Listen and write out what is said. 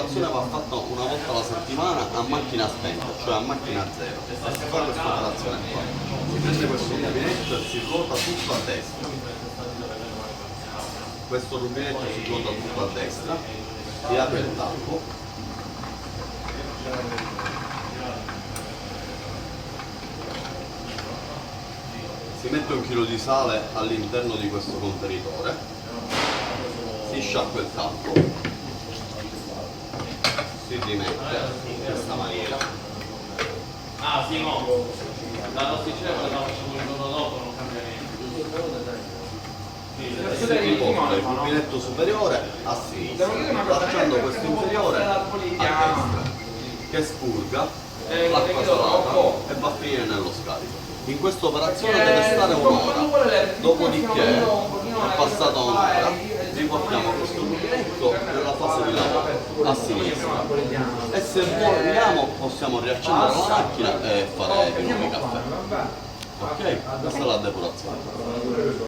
depurazione va fatta una volta alla settimana a macchina spenta, cioè a macchina zero. Si fa questa operazione qua. Si prende questo rubinetto e si ruota tutto a destra. Questo rubinetto si ruota tutto a destra, si apre il tappo. Si mette un chilo di sale all'interno di questo contenitore, si sciacqua il tappo, si rimette in questa maniera. Ah sì, no, la rosticina quella la facciamo il giorno dopo, non cambia niente. E si riporta il rubinetto superiore a sinistra, lasciando questo inferiore a destra, che spurga l'acqua salata e va a finire nello scarico. In questa operazione deve stare un'ora, dopodiché è passata un'ora, riportiamo questo rubinetto nella fase di lavoro a sinistra e se vogliamo possiamo riaccendere la macchina e fare di nuovo il caffè. Ok? Questa è la depurazione.